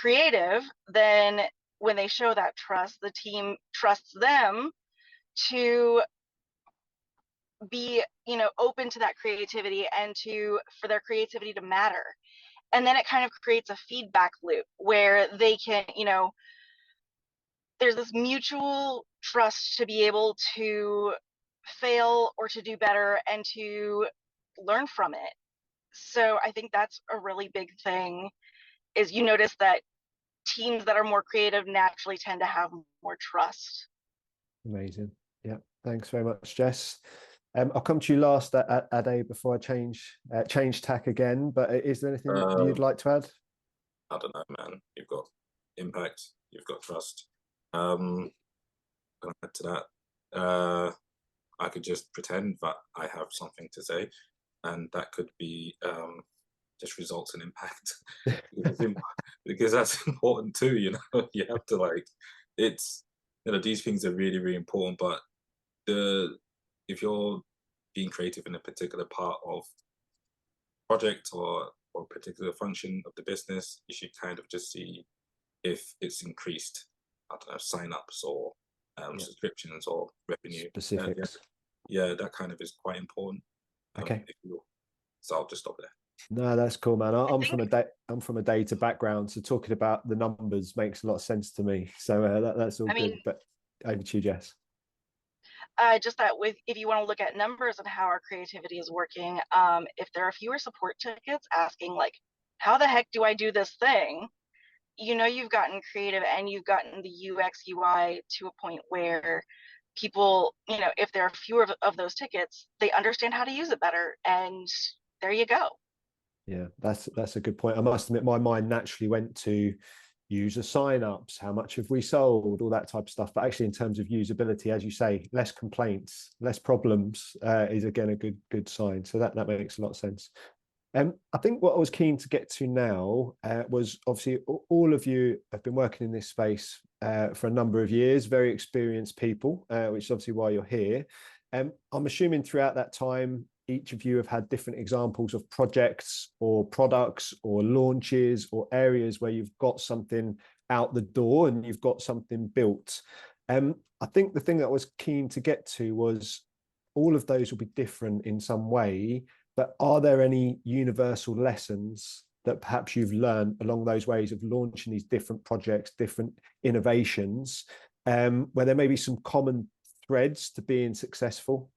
[SPEAKER 1] creative, then when they show that trust, the team trusts them to be, you know, open to that creativity and for their creativity to matter. And then it kind of creates a feedback loop where they can, you know, there's this mutual trust to be able to fail or to do better and to learn from it. So I think that's a really big thing, is you notice that teams that are more creative naturally tend to have more trust.
[SPEAKER 2] Amazing. Yeah. Thanks very much, Jess. I'll come to you last, Ade, before I change tack again. But is there anything you'd like to add?
[SPEAKER 4] I don't know, man. You've got impact. You've got trust. Gonna add to that. I could just pretend that I have something to say, and that could be just results in impact. Because that's important too. You know, you have to like, it's, you know, these things are really, really important. But if you're being creative in a particular part of project or particular function of the business, you should kind of just see if it's increased, I don't know, sign-ups or subscriptions or revenue.
[SPEAKER 2] Specifics.
[SPEAKER 4] Yeah, that kind of is quite important.
[SPEAKER 2] Okay.
[SPEAKER 4] So I'll just stop there.
[SPEAKER 2] No, that's cool, man. I'm from a data background, so talking about the numbers makes a lot of sense to me. So that's all good. But over to you, Jess.
[SPEAKER 1] Just that if you want to look at numbers and how our creativity is working, if there are fewer support tickets asking like, how the heck do I do this thing? You know, you've gotten creative and you've gotten the UX UI to a point where people, you know, if there are fewer of those tickets, they understand how to use it better, and there you go.
[SPEAKER 2] Yeah, that's a good point. I must admit, my mind naturally went to user signups, how much have we sold, all that type of stuff. But actually, in terms of usability, as you say, less complaints, less problems is again a good sign. So that makes a lot of sense. I think what I was keen to get to now was obviously all of you have been working in this space for a number of years, very experienced people, which is obviously why you're here. I'm assuming throughout that time, each of you have had different examples of projects or products or launches or areas where you've got something out the door and you've got something built. I think the thing that I was keen to get to was all of those will be different in some way, but are there any universal lessons that perhaps you've learned along those ways of launching these different projects, different innovations, where there may be some common threads to being successful?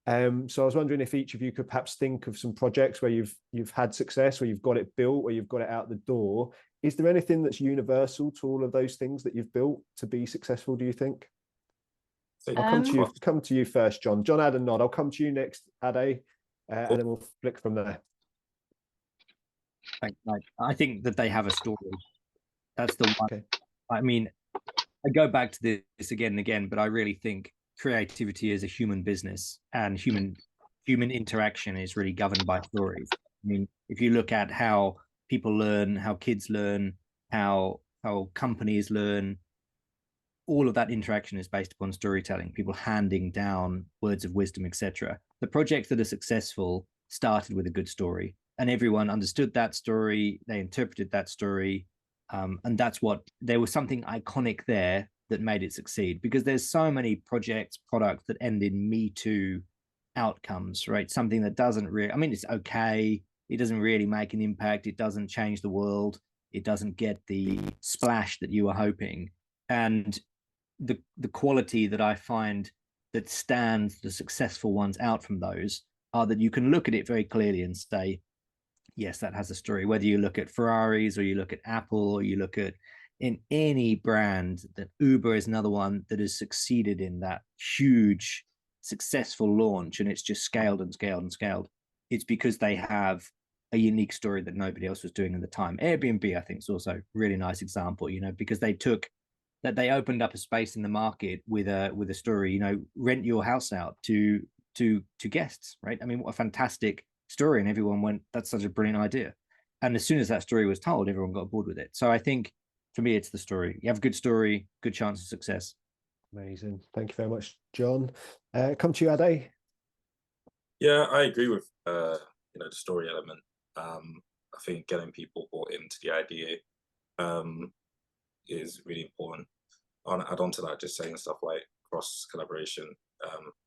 [SPEAKER 2] So I was wondering if each of you could perhaps think of some projects where you've had success, where you've got it built, where you've got it out the door. Is there anything that's universal to all of those things that you've built to be successful, do you think? I'll come to you first, John. John had a nod. I'll come to you next, Ade, and then we'll flick from there.
[SPEAKER 5] Thanks, mate. I think that they have a story. That's the one.
[SPEAKER 2] Okay.
[SPEAKER 5] I mean, I go back to this again and again, but I really think creativity is a human business, and human interaction is really governed by stories. I mean, if you look at how people learn, how kids learn, how companies learn, all of that interaction is based upon storytelling, people handing down words of wisdom, etc. The projects that are successful started with a good story, and everyone understood that story, they interpreted that story, and there was something iconic there that made it succeed. Because there's so many projects, products that end in me too outcomes, right? Something that doesn't really, I mean, it's okay, it doesn't really make an impact, it doesn't change the world, it doesn't get the splash that you were hoping. And the quality that I find that stands the successful ones out from those are that you can look at it very clearly and say, yes, that has a story. Whether you look at Ferraris or you look at Apple or you look at in any brand, that Uber is another one that has succeeded in that huge successful launch, and it's just scaled and scaled and scaled. It's because they have a unique story that nobody else was doing at the time. Airbnb, I think, is also a really nice example, because they opened up a space in the market with a story, rent your house out to guests, right? I mean, what a fantastic story. And everyone went, that's such a brilliant idea. And as soon as that story was told, everyone got aboard with it. So I think for me, it's the story. You have a good story, good chance of success.
[SPEAKER 2] Amazing. Thank you very much, John. Come to you, Ade.
[SPEAKER 4] Yeah, I agree with the story element. I think getting people bought into the idea is really important. I'll add on to that, just saying stuff like cross collaboration.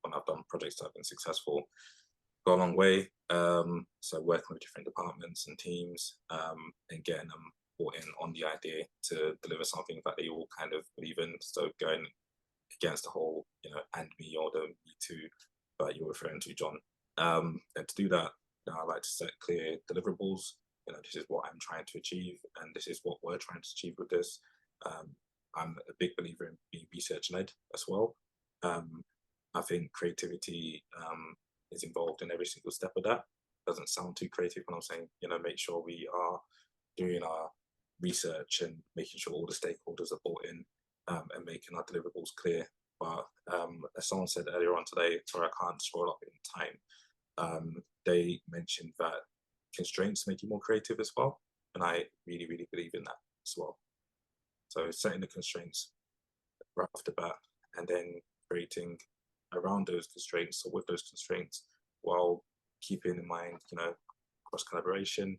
[SPEAKER 4] When I've done projects that have been successful, go a long way. So working with different departments and teams, and getting them bought in on the idea to deliver something that they all kind of believe in. So going against the whole, and me or the me too that you're referring to, John. And to do that, I like to set clear deliverables. This is what I'm trying to achieve, and this is what we're trying to achieve with this. I'm a big believer in being research-led as well. I think creativity is involved in every single step of that. Doesn't sound too creative when I'm saying, make sure we are doing our research and making sure all the stakeholders are bought in, and making our deliverables clear. But as someone said earlier on today, sorry, I can't scroll up in time, they mentioned that constraints make you more creative as well. And I really, really believe in that as well. So setting the constraints right off the bat, and then creating around those constraints or with those constraints, while keeping in mind, cross collaboration,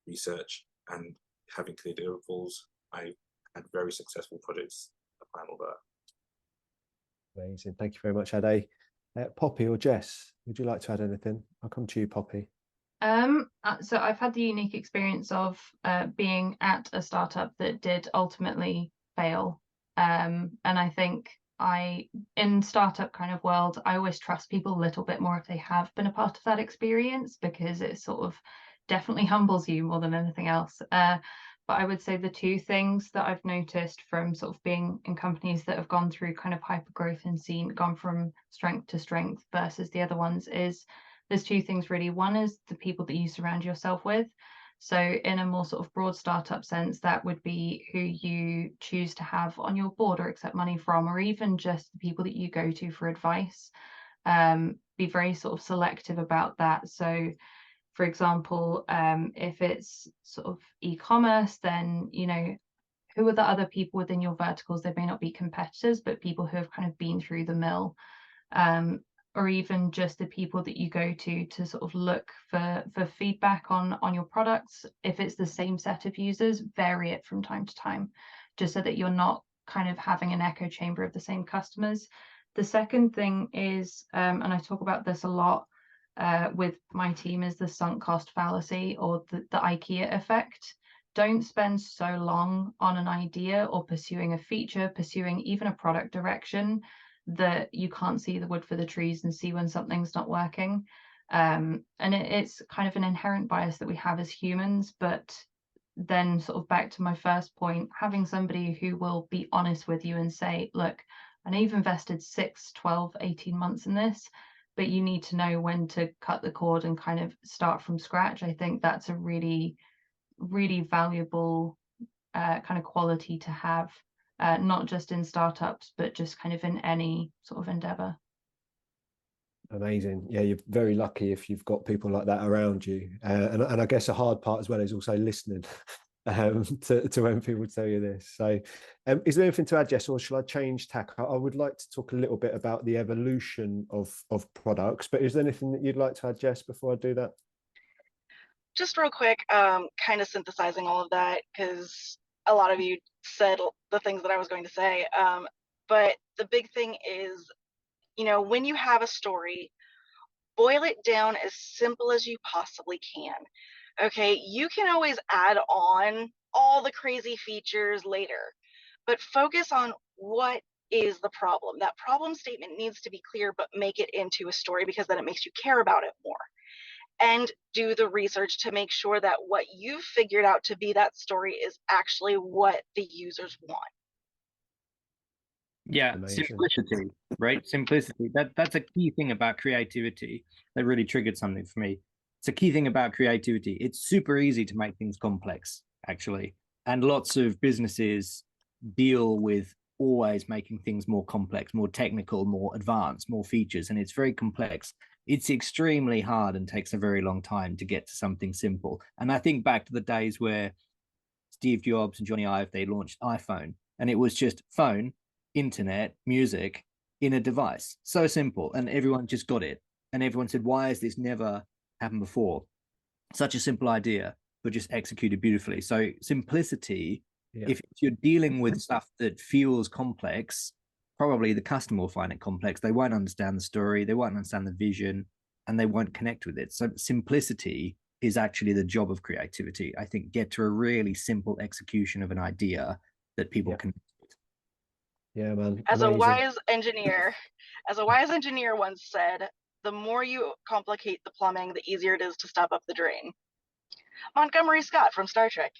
[SPEAKER 4] research, and having clear deliverables. I had very successful projects that handle that.
[SPEAKER 2] Amazing. Thank you very much, Ade. Poppy or Jess, would you like to add anything? I'll come to you, Poppy.
[SPEAKER 3] So I've had the unique experience of being at a startup that did ultimately fail. And I think in startup kind of world, I always trust people a little bit more if they have been a part of that experience, because it sort of definitely humbles you more than anything else. But I would say the two things that I've noticed from sort of being in companies that have gone through kind of hyper growth and gone from strength to strength versus the other ones is there's two things really. One is the people that you surround yourself with. So in a more sort of broad startup sense, that would be who you choose to have on your board or accept money from, or even just the people that you go to for advice. Be very sort of selective about that. So for example, if it's sort of e-commerce, then, who are the other people within your verticals? They may not be competitors, but people who have kind of been through the mill. Or even just the people that you go to sort of look for feedback on your products. If it's the same set of users, vary it from time to time, just so that you're not kind of having an echo chamber of the same customers. The second thing is, and I talk about this a lot with my team, is the sunk cost fallacy, or the IKEA effect. Don't spend so long on an idea or pursuing a feature, pursuing even a product direction, that you can't see the wood for the trees and see when something's not working. And it's kind of an inherent bias that we have as humans. But then sort of back to my first point, having somebody who will be honest with you and say, look, I know you've invested 6, 12, 18 months in this, but you need to know when to cut the cord and kind of start from scratch. I think that's a really, really valuable kind of quality to have. Not just in startups, but just kind of in any sort of endeavor.
[SPEAKER 2] Amazing. Yeah, you're very lucky if you've got people like that around you. And I guess a hard part as well is also listening to when people tell you this. So is there anything to add, Jess, or shall I change tack? I would like to talk a little bit about the evolution of products, but is there anything that you'd like to add, Jess, before I do that?
[SPEAKER 1] Just real quick, kind of synthesizing all of that, because a lot of you said the things that I was going to say. But the big thing is, when you have a story, boil it down as simple as you possibly can. Okay, you can always add on all the crazy features later, but focus on what is the problem. That problem statement needs to be clear, but make it into a story, because then it makes you care about it more. And do the research to make sure that what you've figured out to be that story is actually what the users want.
[SPEAKER 5] Yeah,
[SPEAKER 2] Amazing.
[SPEAKER 5] simplicity, right? Simplicity. That's a key thing about creativity that really triggered something for me. It's a key thing about creativity. It's super easy to make things complex, actually. And lots of businesses deal with always making things more complex, more technical, more advanced, more features, and it's very complex. It's extremely hard and takes a very long time to get to something simple. And I think back to the days where Steve Jobs and Johnny Ive, they launched iPhone, and it was just phone, internet, music in a device. So simple. And everyone just got it. And everyone said, why has this never happened before? Such a simple idea, but just executed beautifully. So simplicity, if you're dealing with stuff that feels complex, probably the customer will find it complex. They won't understand the story, they won't understand the vision, and they won't connect with it. So simplicity is actually the job of creativity. I think get to a really simple execution of an idea that people can.
[SPEAKER 2] Yeah, man.
[SPEAKER 1] As
[SPEAKER 2] Amazing.
[SPEAKER 1] a wise engineer once said, the more you complicate the plumbing, the easier it is to stop up the drain. Montgomery Scott from Star Trek.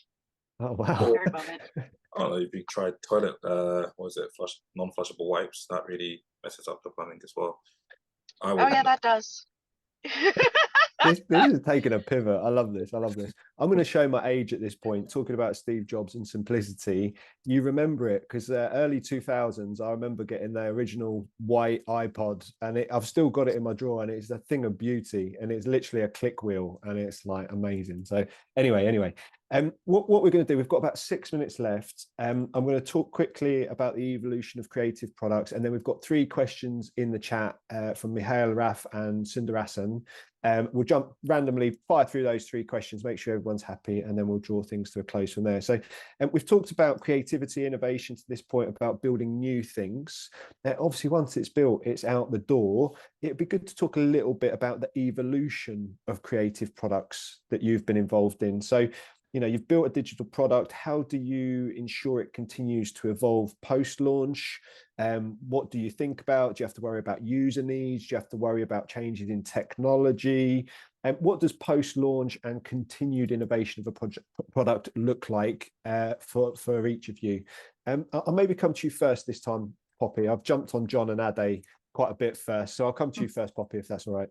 [SPEAKER 2] Oh, wow.
[SPEAKER 1] Nerd moment.
[SPEAKER 4] I don't know if you tried toilet, what was it, non-flushable wipes, that really messes up the plumbing as well.
[SPEAKER 1] Oh yeah, that does.
[SPEAKER 2] This is taking a pivot. I love this. I love this. I'm going to show my age at this point, talking about Steve Jobs and simplicity. You remember it because early 2000s, I remember getting the original white iPod, and I've still got it in my drawer, and it's a thing of beauty, and it's literally a click wheel, and it's like amazing. So anyway, what we're going to do, we've got about 6 minutes left. I'm going to talk quickly about the evolution of creative products, and then we've got 3 questions in the chat from Mihail Raf and Sundarasan. We'll jump randomly, fire through those 3 questions, make sure everyone's happy, and then we'll draw things to a close from there. So we've talked about creativity, innovation to this point, about building new things. Obviously, once it's built, it's out the door. It'd be good to talk a little bit about the evolution of creative products that you've been involved in. So, you know, you've built a digital product. How do you ensure it continues to evolve post-launch? What do you think about? Do you have to worry about user needs? Do you have to worry about changes in technology? And what does post-launch and continued innovation of a product look like for each of you? I'll maybe come to you first this time, Poppy. I've jumped on John and Ade quite a bit first, so I'll come to you first, Poppy, if that's all right.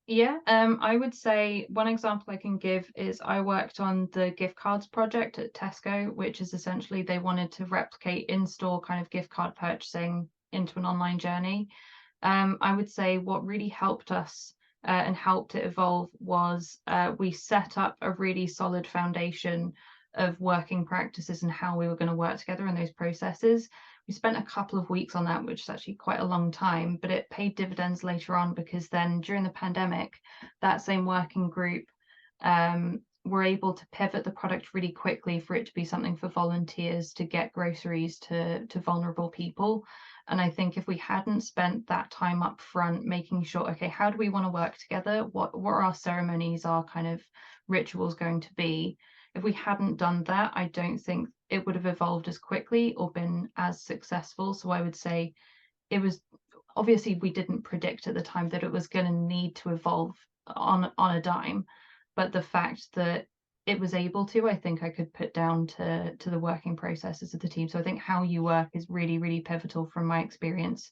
[SPEAKER 3] Yeah, I would say one example I can give is I worked on the gift cards project at Tesco, which is essentially they wanted to replicate in-store kind of gift card purchasing into an online journey. I would say what really helped us and helped it evolve was we set up a really solid foundation of working practices and how we were going to work together in those processes. We spent a couple of weeks on that, which is actually quite a long time, but it paid dividends later on because then during the pandemic, that same working group were able to pivot the product really quickly for it to be something for volunteers to get groceries to vulnerable people. And I think if we hadn't spent that time up front making sure, okay, how do we want to work together? What are our ceremonies, our kind of rituals going to be? If we hadn't done that, I don't think it would have evolved as quickly or been as successful. So I would say it was obviously we didn't predict at the time that it was going to need to evolve on a dime, but the fact that it was able to, I think I could put down to the working processes of the team. So I think how you work is really, really pivotal from my experience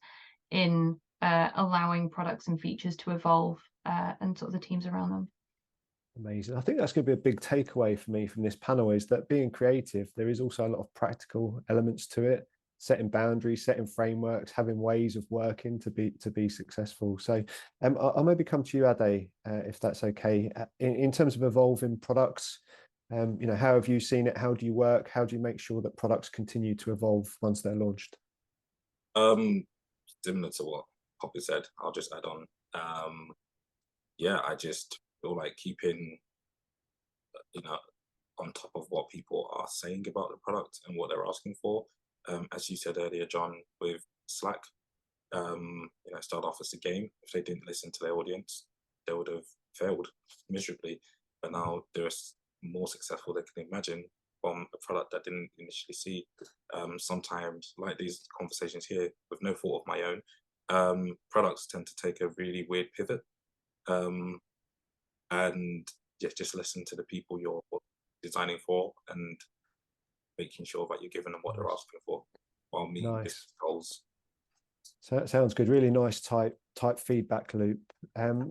[SPEAKER 3] in allowing products and features to evolve and sort of the teams around them.
[SPEAKER 2] Amazing. I think that's going to be a big takeaway for me from this panel is that being creative, there is also a lot of practical elements to it, setting boundaries, setting frameworks, having ways of working to be successful. So I'll maybe come to you, Ade, if that's okay. In terms of evolving products, you know, how have you seen it? How do you work? How do you make sure that products continue to evolve once they're launched?
[SPEAKER 4] Similar to what Poppy said, I'll just add on. Yeah, I just feel like keeping, you know, on top of what people are saying about the product and what they're asking for. As you said earlier, John, with Slack, you know, start off as a game. If they didn't listen to their audience, they would have failed miserably. But now they're more successful than they can imagine from a product that I didn't initially see. Sometimes, like these conversations here, with no fault of my own, products tend to take a really weird pivot. And just listen to the people you're designing for and making sure that you're giving them what they're asking for while meeting business goals.
[SPEAKER 2] So that sounds good. Really nice type feedback loop.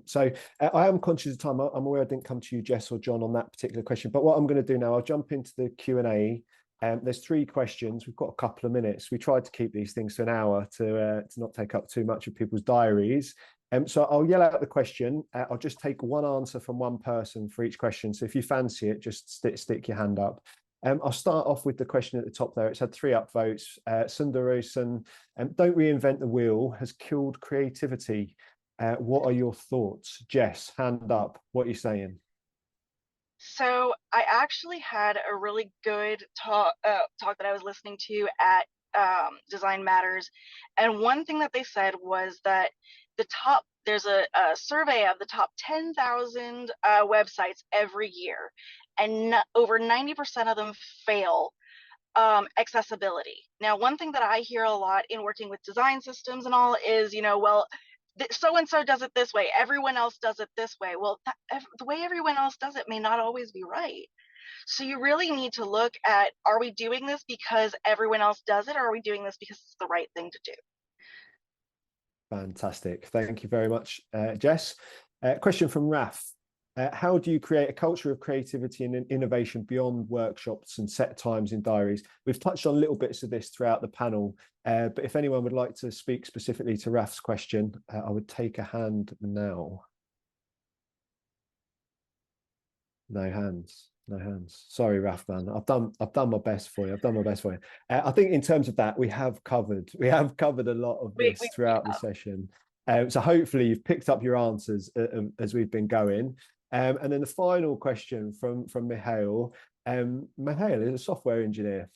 [SPEAKER 2] So I am conscious of time. I'm aware I didn't come to you, Jess or John, on that particular question. But what I'm going to do now, I'll jump into the Q&A. There's 3 questions. We've got a couple of minutes. We tried to keep these things to an hour to not take up too much of people's diaries. So I'll yell out the question. I'll just take one answer from one person for each question. So if you fancy it, just stick your hand up. I'll start off with the question at the top there. It's had 3 upvotes. Sundarosan, don't reinvent the wheel has killed creativity. What are your thoughts? Jess, hand up. What are you saying?
[SPEAKER 1] So I actually had a really good talk that I was listening to at Design Matters, and one thing that they said was that there's a survey of the top 10,000 websites every year, and over 90% of them fail accessibility. Now, one thing that I hear a lot in working with design systems and all is, well, so and so does it this way, everyone else does it this way. Well, the way everyone else does it may not always be right. So you really need to look at, are we doing this because everyone else does it, or are we doing this because it's the right thing to do?
[SPEAKER 2] Fantastic. Thank you very much, Jess. Question from Raf. How do you create a culture of creativity and innovation beyond workshops and set times in diaries? We've touched on little bits of this throughout the panel, but if anyone would like to speak specifically to Raf's question, I would take a hand now. No hands. No hands. Sorry, Raf, man. I've done my best for you. I think in terms of that, we have covered a lot of this throughout the session. So hopefully you've picked up your answers as we've been going. And then the final question from Mihail. Mihail is a software engineer.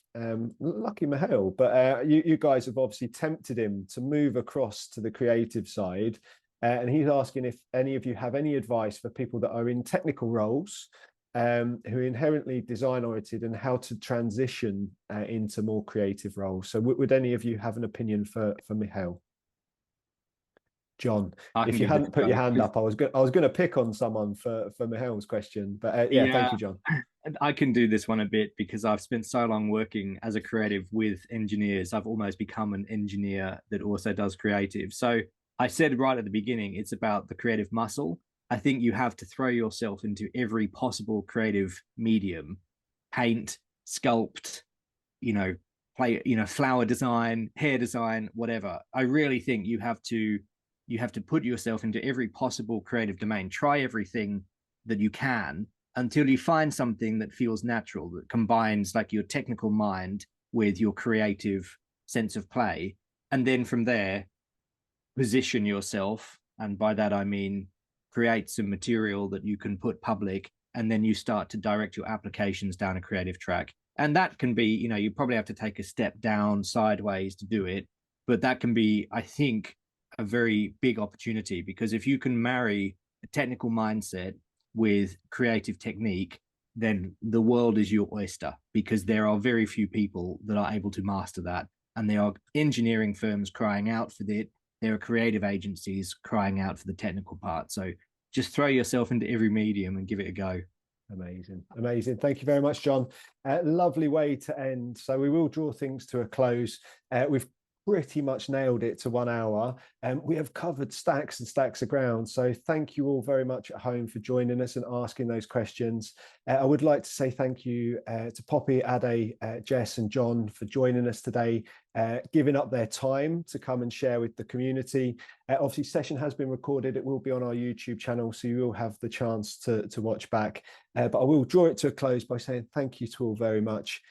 [SPEAKER 2] Lucky Mihail, but you guys have obviously tempted him to move across to the creative side. And he's asking if any of you have any advice for people that are in technical roles, who are inherently design oriented, and how to transition into more creative roles. So would any of you have an opinion for Mihail? John, if you hadn't put your hand up, I was going to pick on someone for Mihail's question, but yeah, thank you, John.
[SPEAKER 5] I can do this one a bit because I've spent so long working as a creative with engineers. I've almost become an engineer that also does creative. So I said right at the beginning, it's about the creative muscle. I think you have to throw yourself into every possible creative medium: paint, sculpt, flower design, hair design, whatever. I really think you have to put yourself into every possible creative domain. Try everything that you can until you find something that feels natural, that combines like your technical mind with your creative sense of play. And then from there, position yourself. And by that, I mean, create some material that you can put public, and then you start to direct your applications down a creative track. And that can be, you probably have to take a step down sideways to do it, but that can be, I think, a very big opportunity, because if you can marry a technical mindset with creative technique, then the world is your oyster, because there are very few people that are able to master that. And there are engineering firms crying out for it. There are creative agencies crying out for the technical part. So just throw yourself into every medium and give it a go.
[SPEAKER 2] Amazing. Thank you very much, John. Lovely way to end. So we will draw things to a close. We've pretty much nailed it to 1 hour, and we have covered stacks and stacks of ground. So thank you all very much at home for joining us and asking those questions. I would like to say thank you to Poppy, Ade, Jess and John for joining us today, giving up their time to come and share with the community. Obviously, session has been recorded. It will be on our YouTube channel, so you will have the chance to watch back. But I will draw it to a close by saying thank you to all very much.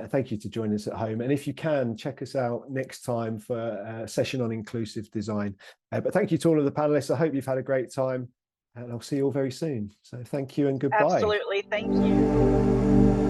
[SPEAKER 2] Thank you to join us at home, and if you can, check us out next time for a session on inclusive design. But thank you to all of the panelists. I hope you've had a great time, and I'll see you all very soon. So thank you and goodbye.
[SPEAKER 1] Absolutely. Thank you.